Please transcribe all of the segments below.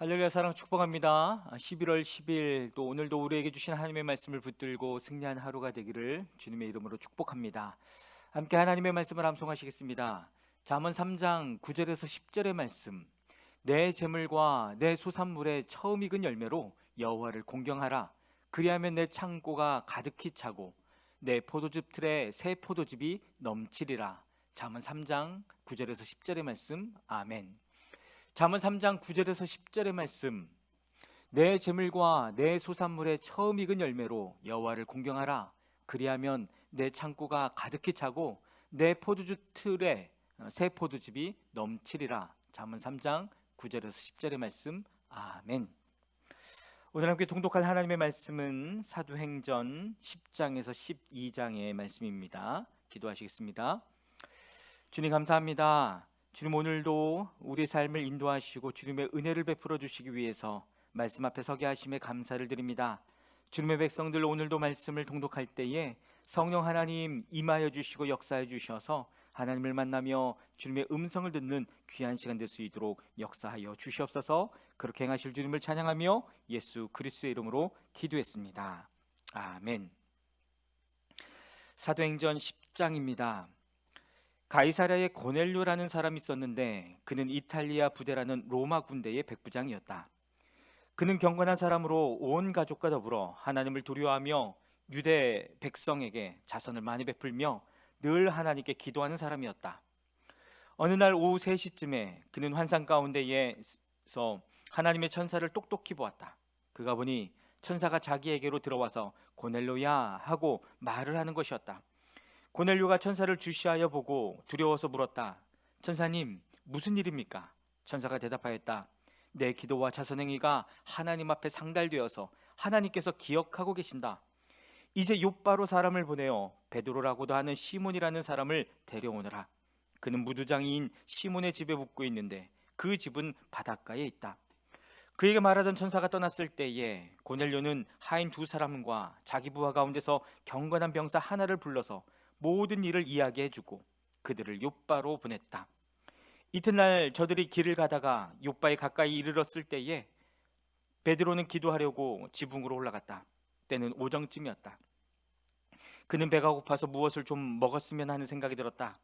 할렐루야 사랑 축복합니다. 11월 10일 또 오늘도 우리에게 주신 하나님의 말씀을 붙들고 승리한 하루가 되기를 주님의 이름으로 축복합니다. 함께 하나님의 말씀을 암송하시겠습니다. 잠언 3장 9절에서 10절의 말씀. 내 재물과 내 소산물의 처음 익은 열매로 여호와를 공경하라. 그리하면 내 창고가 가득히 차고 내 포도즙 틀에 새 포도즙이 넘치리라. 잠언 3장 9절에서 10절의 말씀. 아멘. 잠언 3장 9절에서 10절의 말씀. 내 재물과 내 소산물의 처음 익은 열매로 여호와를 공경하라. 그리하면 내 창고가 가득히 차고 내 포도주 틀에 새 포도즙이 넘치리라. 잠언 3장 9절에서 10절의 말씀. 아멘. 오늘 함께 통독할 하나님의 말씀은 사도행전 10장에서 12장의 말씀입니다. 기도하시겠습니다. 주님 감사합니다. 주님, 오늘도 우리 삶을 인도하시고 주님의 은혜를 베풀어 주시기 위해서 말씀 앞에 서게 하심에 감사를 드립니다. 주님의 백성들 오늘도 말씀을 통독할 때에 성령 하나님 임하여 주시고 역사해 주셔서 하나님을 만나며 주님의 음성을 듣는 귀한 시간 될 수 있도록 역사하여 주시옵소서. 그렇게 행하실 주님을 찬양하며 예수 그리스도의 이름으로 기도했습니다. 아멘. 사도행전 10장입니다. 가이사랴에 고넬료라는 사람이 있었는데 그는 이탈리아 부대라는 로마 군대의 백부장이었다. 그는 경건한 사람으로 온 가족과 더불어 하나님을 두려워하며 유대 백성에게 자선을 많이 베풀며 늘 하나님께 기도하는 사람이었다. 어느 날 오후 3시쯤에 그는 환상 가운데에서 하나님의 천사를 똑똑히 보았다. 그가 보니 천사가 자기에게로 들어와서 고넬료야 하고 말을 하는 것이었다. 고넬료가 천사를 주시하여 보고 두려워서 물었다. 천사님, 무슨 일입니까? 천사가 대답하였다. 내 기도와 자선행위가 하나님 앞에 상달되어서 하나님께서 기억하고 계신다. 이제 욥바로 사람을 보내어 베드로라고도 하는 시몬이라는 사람을 데려오너라. 그는 무두장이인 시몬의 집에 묵고 있는데 그 집은 바닷가에 있다. 그에게 말하던 천사가 떠났을 때에 고넬료는 하인 2사람과 자기 부하 가운데서 경건한 병사 하나를 불러서 모든 일을 이야기해주고 그들을 욥바로 보냈다. 이튿날 저들이 길을 가다가 욥바에 가까이 이르렀을 때에 베드로는 기도하려고 지붕으로 올라갔다. 때는 오정쯤이었다. 그는 배가 고파서 무엇을 좀 먹었으면 하는 생각이 들었다.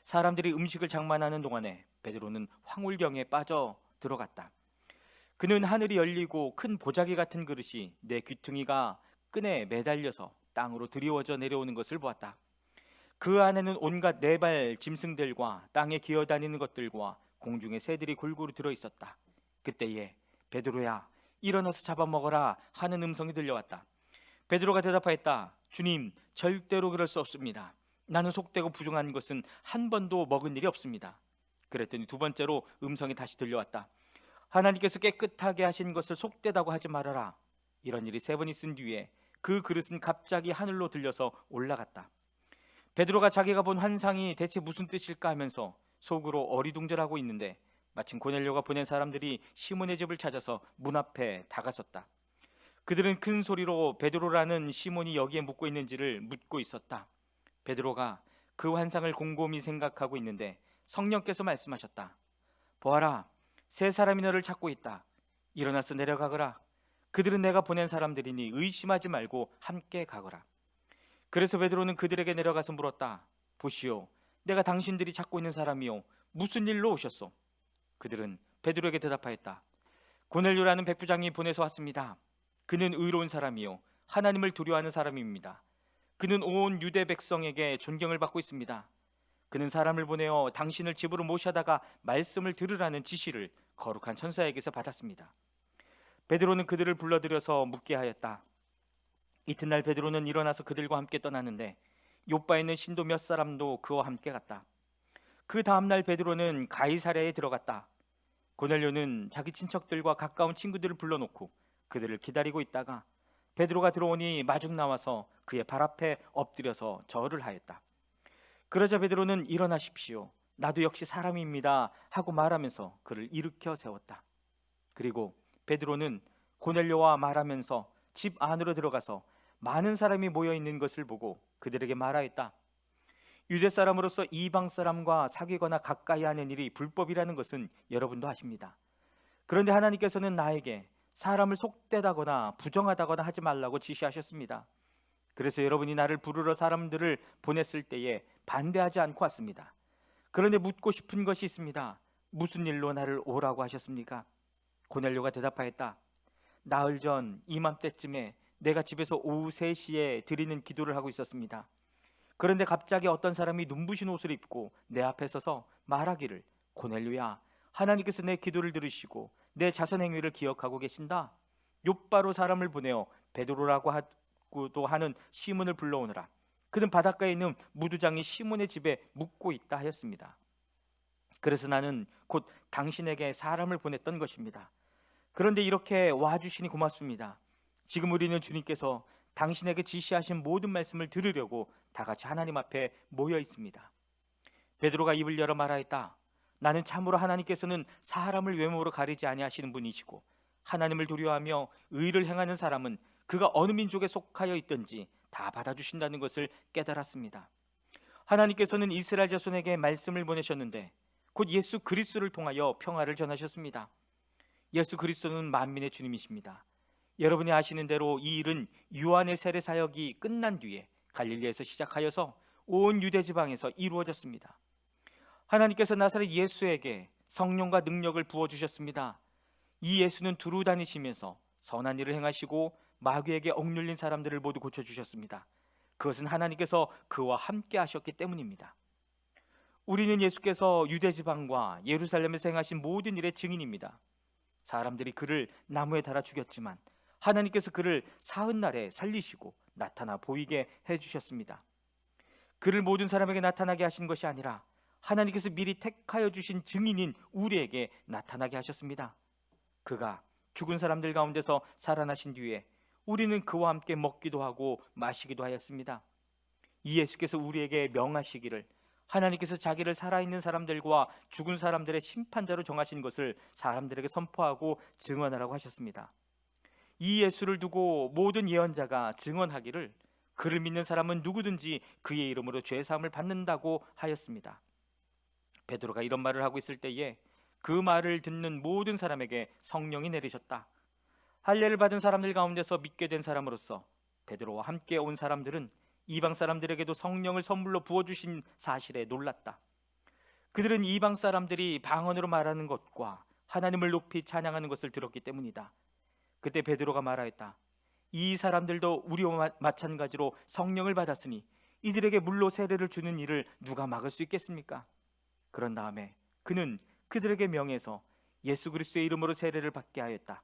사람들이 음식을 장만하는 동안에 베드로는 황홀경에 빠져 들어갔다. 그는 하늘이 열리고 큰 보자기 같은 그릇이 내 귀퉁이가 끈에 매달려서 땅으로 드리워져 내려오는 것을 보았다. 그 안에는 온갖 네발 짐승들과 땅에 기어다니는 것들과 공중의 새들이 골고루 들어있었다. 그때에 베드로야, 일어나서 잡아먹어라 하는 음성이 들려왔다. 베드로가 대답하였다. 주님, 절대로 그럴 수 없습니다. 나는 속되고 부정한 것은 한 번도 먹은 일이 없습니다. 그랬더니 2번째로 음성이 다시 들려왔다. 하나님께서 깨끗하게 하신 것을 속되다고 하지 말아라. 이런 일이 3번 있은 뒤에 그 그릇은 갑자기 하늘로 들려서 올라갔다. 베드로가 자기가 본 환상이 대체 무슨 뜻일까 하면서 속으로 어리둥절하고 있는데 마침 고넬료가 보낸 사람들이 시몬의 집을 찾아서 문 앞에 다가섰다. 그들은 큰 소리로 베드로라는 시몬이 여기에 묵고 있는지를 묻고 있었다. 베드로가 그 환상을 곰곰이 생각하고 있는데 성령께서 말씀하셨다. 보아라, 3사람이 너를 찾고 있다. 일어나서 내려가거라. 그들은 내가 보낸 사람들이니 의심하지 말고 함께 가거라. 그래서 베드로는 그들에게 내려가서 물었다. 보시오, 내가 당신들이 찾고 있는 사람이요, 무슨 일로 오셨소? 그들은 베드로에게 대답하였다. 고넬료라는 백부장이 보내서 왔습니다. 그는 의로운 사람이요, 하나님을 두려워하는 사람입니다. 그는 온 유대 백성에게 존경을 받고 있습니다. 그는 사람을 보내어 당신을 집으로 모셔다가 말씀을 들으라는 지시를 거룩한 천사에게서 받았습니다. 베드로는 그들을 불러들여서 묻게 하였다. 이튿날 베드로는 일어나서 그들과 함께 떠나는데 욥바에 있는 신도 몇 사람도 그와 함께 갔다. 그 다음날 베드로는 가이사랴에 들어갔다. 고넬료는 자기 친척들과 가까운 친구들을 불러놓고 그들을 기다리고 있다가 베드로가 들어오니 마중 나와서 그의 발 앞에 엎드려서 절을 하였다. 그러자 베드로는 일어나십시오, 나도 역시 사람입니다 하고 말하면서 그를 일으켜 세웠다. 그리고 베드로는 고넬료와 말하면서 집 안으로 들어가서 많은 사람이 모여 있는 것을 보고 그들에게 말하였다. 유대 사람으로서 이방 사람과 사귀거나 가까이 하는 일이 불법이라는 것은 여러분도 아십니다. 그런데 하나님께서는 나에게 사람을 속되다거나 부정하다거나 하지 말라고 지시하셨습니다. 그래서 여러분이 나를 부르러 사람들을 보냈을 때에 반대하지 않고 왔습니다. 그런데 묻고 싶은 것이 있습니다. 무슨 일로 나를 오라고 하셨습니까? 고넬료가 대답하였다. 나흘 전 이맘때쯤에 내가 집에서 오후 3시에 드리는 기도를 하고 있었습니다. 그런데 갑자기 어떤 사람이 눈부신 옷을 입고 내 앞에 서서 말하기를, 고넬료야, 하나님께서 내 기도를 들으시고 내 자선 행위를 기억하고 계신다. 욥바로 사람을 보내어 베드로라고 하고도 하는 시몬을 불러오너라. 그는 바닷가에 있는 무두장이 시몬의 집에 묵고 있다 하였습니다. 그래서 나는 곧 당신에게 사람을 보냈던 것입니다. 그런데 이렇게 와주시니 고맙습니다. 지금 우리는 주님께서 당신에게 지시하신 모든 말씀을 들으려고 다 같이 하나님 앞에 모여 있습니다. 베드로가 입을 열어 말하였다. 나는 참으로 하나님께서는 사람을 외모로 가리지 아니하시는 분이시고 하나님을 두려워하며 의를 행하는 사람은 그가 어느 민족에 속하여 있든지 다 받아주신다는 것을 깨달았습니다. 하나님께서는 이스라엘 자손에게 말씀을 보내셨는데 곧 예수 그리스도를 통하여 평화를 전하셨습니다. 예수 그리스도는 만민의 주님이십니다. 여러분이 아시는 대로 이 일은 요한의 세례 사역이 끝난 뒤에 갈릴리에서 시작하여서 온 유대 지방에서 이루어졌습니다. 하나님께서 나사렛 예수에게 성령과 능력을 부어주셨습니다. 이 예수는 두루 다니시면서 선한 일을 행하시고 마귀에게 억눌린 사람들을 모두 고쳐주셨습니다. 그것은 하나님께서 그와 함께 하셨기 때문입니다. 우리는 예수께서 유대 지방과 예루살렘에서 행하신 모든 일의 증인입니다. 사람들이 그를 나무에 달아 죽였지만 하나님께서 그를 사흘날에 살리시고 나타나 보이게 해주셨습니다. 그를 모든 사람에게 나타나게 하신 것이 아니라 하나님께서 미리 택하여 주신 증인인 우리에게 나타나게 하셨습니다. 그가 죽은 사람들 가운데서 살아나신 뒤에 우리는 그와 함께 먹기도 하고 마시기도 하였습니다. 이 예수께서 우리에게 명하시기를 하나님께서 자기를 살아있는 사람들과 죽은 사람들의 심판자로 정하신 것을 사람들에게 선포하고 증언하라고 하셨습니다. 이 예수를 두고 모든 예언자가 증언하기를 그를 믿는 사람은 누구든지 그의 이름으로 죄사함을 받는다고 하였습니다. 베드로가 이런 말을 하고 있을 때에 그 말을 듣는 모든 사람에게 성령이 내리셨다. 할례를 받은 사람들 가운데서 믿게 된 사람으로서 베드로와 함께 온 사람들은 이방 사람들에게도 성령을 선물로 부어주신 사실에 놀랐다. 그들은 이방 사람들이 방언으로 말하는 것과 하나님을 높이 찬양하는 것을 들었기 때문이다. 그때 베드로가 말하였다. 이 사람들도 우리와 마찬가지로 성령을 받았으니 이들에게 물로 세례를 주는 일을 누가 막을 수 있겠습니까? 그런 다음에 그는 그들에게 명해서 예수 그리스도의 이름으로 세례를 받게 하였다.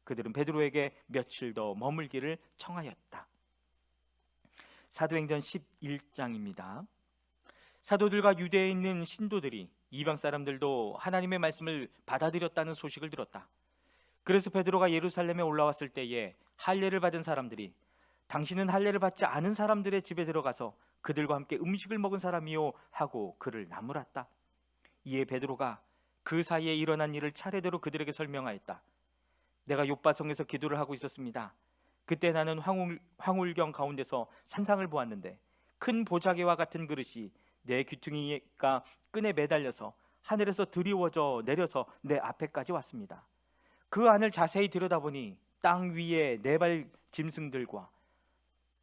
그들은 베드로에게 며칠 더 머물기를 청하였다. 사도행전 11장입니다. 사도들과 유대에 있는 신도들이 이방 사람들도 하나님의 말씀을 받아들였다는 소식을 들었다. 그래서 베드로가 예루살렘에 올라왔을 때에 할례를 받은 사람들이 당신은 할례를 받지 않은 사람들의 집에 들어가서 그들과 함께 음식을 먹은 사람이요 하고 그를 나무랐다. 이에 베드로가 그 사이에 일어난 일을 차례대로 그들에게 설명하였다. 내가 욥바성에서 기도를 하고 있었습니다. 그때 나는 황홀경 가운데서 산상을 보았는데 큰 보자기와 같은 그릇이 내 귀퉁이가 끈에 매달려서 하늘에서 드리워져 내려서 내 앞에까지 왔습니다. 그 안을 자세히 들여다보니 땅 위에 네 발 짐승들과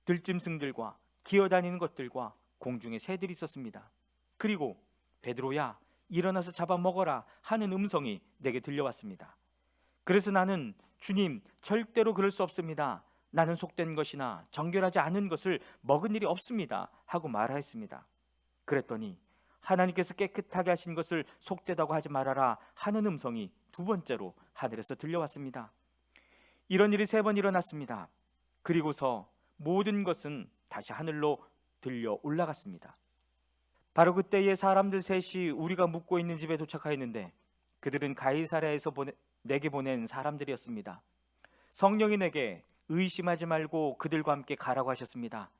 들짐승들과 기어다니는 것들과 공중에 새들이 있었습니다. 그리고 베드로야 일어나서 잡아먹어라 하는 음성이 내게 들려왔습니다. 그래서 나는 주님 절대로 그럴 수 없습니다. 나는 속된 것이나 정결하지 않은 것을 먹은 일이 없습니다 하고 말하였습니다. 그랬더니 하나님께서 깨끗하게 하신 것을 속되다고 하지 말아라 하는 음성이 두 번째로 하늘에서 들려왔습니다. 이런 일이 3번 일어났습니다. 그리고서 모든 것은 다시 하늘로 들려 올라갔습니다. 바로 그때에 사람들 셋이 우리가 묵고 있는 집에 도착하였는데 그들은 가이사랴에서 내게 보낸 사람들이었습니다. 성령이 내게 의심하지 말고 그들과 함께 가라고 하셨습니다.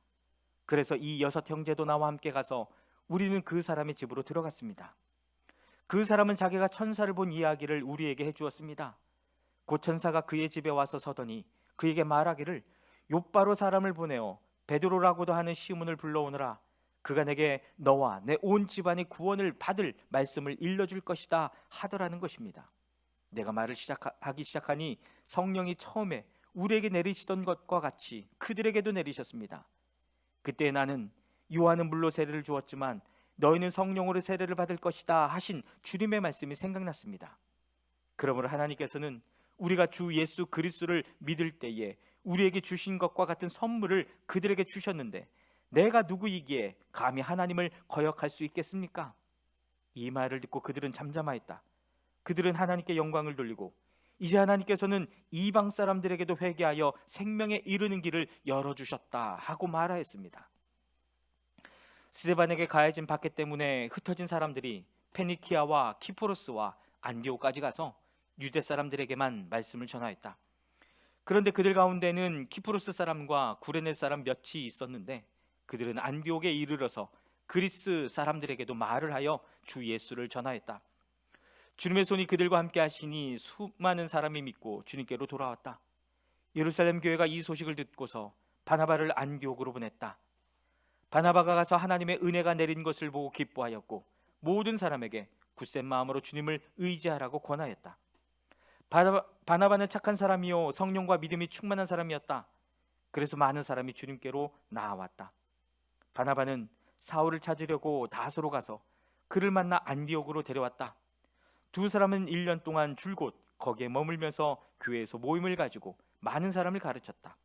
그래서 이 6 형제도 나와 함께 가서 우리는 그 사람의 집으로 들어갔습니다. 그 사람은 자기가 천사를 본 이야기를 우리에게 해주었습니다. 곧 천사가 그의 집에 와서 서더니 그에게 말하기를 욥바로 사람을 보내어 베드로라고도 하는 시몬을 불러오너라. 그가 내게 너와 내 온 집안의 구원을 받을 말씀을 일러줄 것이다 하더라는 것입니다. 내가 말을 하기 시작하니 성령이 처음에 우리에게 내리시던 것과 같이 그들에게도 내리셨습니다. 그때 나는 요한은 물로 세례를 주었지만 너희는 성령으로 세례를 받을 것이다 하신 주님의 말씀이 생각났습니다. 그러므로 하나님께서는 우리가 주 예수 그리스도를 믿을 때에 우리에게 주신 것과 같은 선물을 그들에게 주셨는데 내가 누구이기에 감히 하나님을 거역할 수 있겠습니까? 이 말을 듣고 그들은 잠잠하였다. 그들은 하나님께 영광을 돌리고 이제 하나님께서는 이방 사람들에게도 회개하여 생명에 이르는 길을 열어주셨다 하고 말하였습니다. 스데반에게 가해진 박해 때문에 흩어진 사람들이 페니키아와 키프로스와 안디오까지 가서 유대 사람들에게만 말씀을 전하였다. 그런데 그들 가운데는 키프로스 사람과 구레네 사람 몇이 있었는데 그들은 안디옥에 이르러서 그리스 사람들에게도 말을 하여 주 예수를 전하였다. 주님의 손이 그들과 함께 하시니 수많은 사람이 믿고 주님께로 돌아왔다. 예루살렘 교회가 이 소식을 듣고서 바나바를 안디옥으로 보냈다. 바나바가 가서 하나님의 은혜가 내린 것을 보고 기뻐하였고 모든 사람에게 굳센 마음으로 주님을 의지하라고 권하였다. 바나바는 착한 사람이요 성령과 믿음이 충만한 사람이었다. 그래서 많은 사람이 주님께로 나아왔다. 바나바는 사울을 찾으려고 다소로 가서 그를 만나 안디옥으로 데려왔다. 두 사람은 1년 동안 줄곧 거기에 머물면서 교회에서 모임을 가지고 많은 사람을 가르쳤다.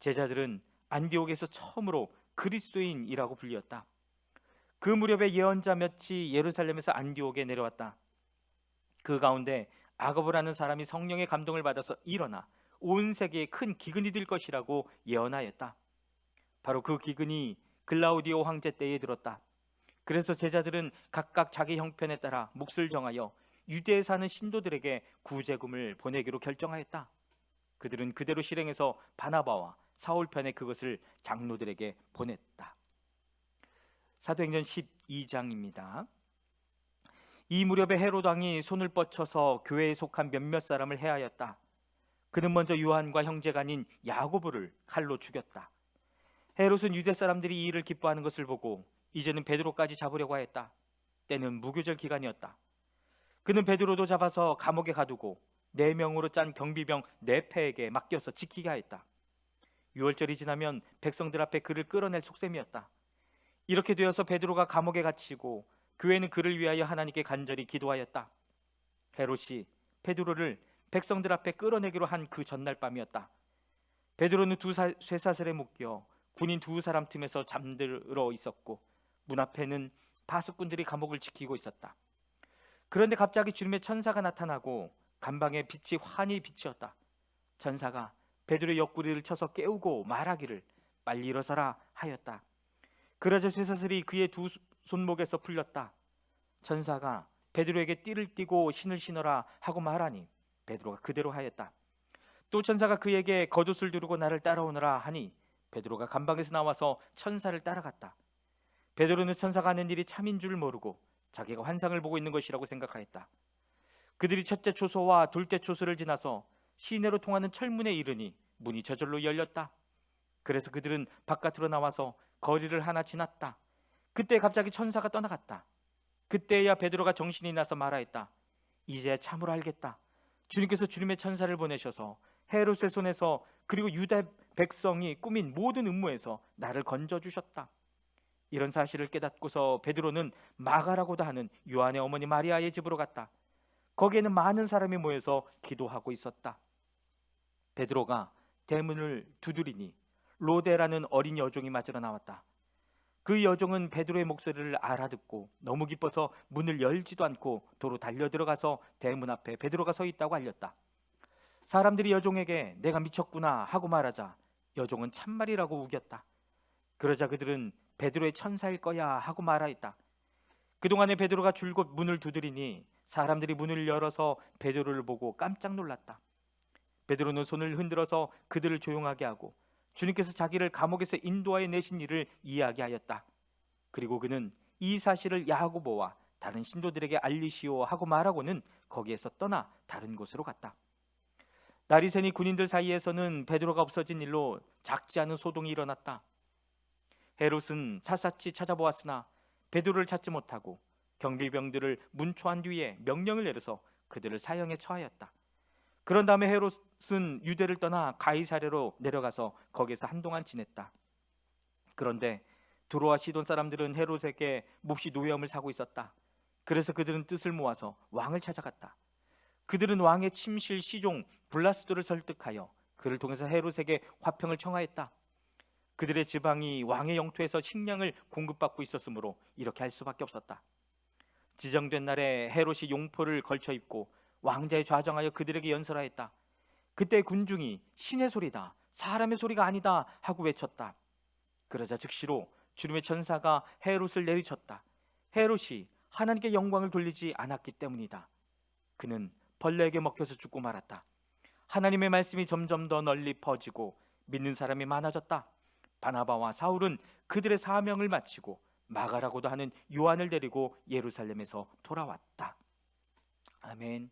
제자들은 안디옥에서 처음으로 그리스도인이라고 불렸다. 그 무렵에 예언자 몇이 예루살렘에서 안디옥에 내려왔다. 그 가운데 아거보라는 사람이 성령의 감동을 받아서 일어나 온 세계에 큰 기근이 될 것이라고 예언하였다. 바로 그 기근이 글라우디오 황제 때에 들었다. 그래서 제자들은 각각 자기 형편에 따라 몫을 정하여 유대에 사는 신도들에게 구제금을 보내기로 결정하였다. 그들은 그대로 실행해서 바나바와 사울 편에 그것을 장로들에게 보냈다. 사도행전 12장입니다. 이 무렵에 헤롯 왕이 손을 뻗쳐서 교회에 속한 몇몇 사람을 해하였다. 그는 먼저 요한과 형제가 아닌 야고보를 칼로 죽였다. 헤롯은 유대 사람들이 이 일을 기뻐하는 것을 보고 이제는 베드로까지 잡으려고 하였다. 때는 무교절 기간이었다. 그는 베드로도 잡아서 감옥에 가두고 4명으로 짠 경비병 4패에게 맡겨서 지키게 하였다. 6월절이 지나면 백성들 앞에 그를 끌어낼 속셈이었다. 이렇게 되어서 베드로가 감옥에 갇히고 교회는 그를 위하여 하나님께 간절히 기도하였다. 헤롯이 베드로를 백성들 앞에 끌어내기로 한 그 전날 밤이었다. 베드로는 쇠사슬에 묶여 군인 2사람 틈에서 잠들어 있었고 문 앞에는 파수꾼들이 감옥을 지키고 있었다. 그런데 갑자기 주님의 천사가 나타나고 간방에 빛이 환히 비치었다. 천사가 베드로의 옆구리를 쳐서 깨우고 말하기를 빨리 일어서라 하였다. 그러자 쇠사슬이 그의 2 손목에서 풀렸다. 천사가 베드로에게 띠를 띠고 신을 신어라 하고 말하니 베드로가 그대로 하였다. 또 천사가 그에게 겉옷을 두르고 나를 따라오너라 하니 베드로가 감방에서 나와서 천사를 따라갔다. 베드로는 천사가 하는 일이 참인 줄 모르고 자기가 환상을 보고 있는 것이라고 생각하였다. 그들이 첫째 초소와 둘째 초소를 지나서 시내로 통하는 철문에 이르니 문이 저절로 열렸다. 그래서 그들은 바깥으로 나와서 거리를 하나 지났다. 그때 갑자기 천사가 떠나갔다. 그때야 베드로가 정신이 나서 말하였다. 이제 참으로 알겠다. 주님께서 주님의 천사를 보내셔서 헤롯의 손에서 그리고 유대 백성이 꾸민 모든 음모에서 나를 건져주셨다. 이런 사실을 깨닫고서 베드로는 마가라고도 하는 요한의 어머니 마리아의 집으로 갔다. 거기에는 많은 사람이 모여서 기도하고 있었다. 베드로가 대문을 두드리니 로데라는 어린 여종이 맞으러 나왔다. 그 여종은 베드로의 목소리를 알아듣고 너무 기뻐서 문을 열지도 않고 도로 달려들어가서 대문 앞에 베드로가 서 있다고 알렸다. 사람들이 여종에게 내가 미쳤구나 하고 말하자 여종은 참말이라고 우겼다. 그러자 그들은 베드로의 천사일 거야 하고 말하였다. 그동안에 베드로가 줄곧 문을 두드리니 사람들이 문을 열어서 베드로를 보고 깜짝 놀랐다. 베드로는 손을 흔들어서 그들을 조용하게 하고 주님께서 자기를 감옥에서 인도하여 내신 일을 이야기하였다. 그리고 그는 이 사실을 야고보와 다른 신도들에게 알리시오 하고 말하고는 거기에서 떠나 다른 곳으로 갔다. 날이 새니 군인들 사이에서는 베드로가 없어진 일로 작지 않은 소동이 일어났다. 헤롯은 샅샅이 찾아보았으나 베드로를 찾지 못하고 경비병들을 문초한 뒤에 명령을 내려서 그들을 사형에 처하였다. 그런 다음에 헤롯은 유대를 떠나 가이사랴로 내려가서 거기서 한동안 지냈다. 그런데 두로와 시돈 사람들은 헤롯에게 몹시 노여움을 사고 있었다. 그래서 그들은 뜻을 모아서 왕을 찾아갔다. 그들은 왕의 침실 시종 블라스도를 설득하여 그를 통해서 헤롯에게 화평을 청하였다. 그들의 지방이 왕의 영토에서 식량을 공급받고 있었으므로 이렇게 할 수밖에 없었다. 지정된 날에 헤롯이 용포를 걸쳐 입고 왕자에 좌정하여 그들에게 연설하였다. 그때 군중이 신의 소리다, 사람의 소리가 아니다 하고 외쳤다. 그러자 즉시로 주님의 천사가 헤롯을 내리쳤다. 헤롯이 하나님께 영광을 돌리지 않았기 때문이다. 그는 벌레에게 먹혀서 죽고 말았다. 하나님의 말씀이 점점 더 널리 퍼지고 믿는 사람이 많아졌다. 바나바와 사울은 그들의 사명을 마치고 마가라고도 하는 요한을 데리고 예루살렘에서 돌아왔다. 아멘.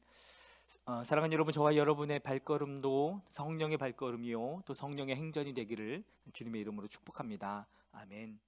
사랑하는 여러분, 저와 여러분의 발걸음도 성령의 발걸음이요 또 성령의 행전이 되기를 주님의 이름으로 축복합니다. 아멘.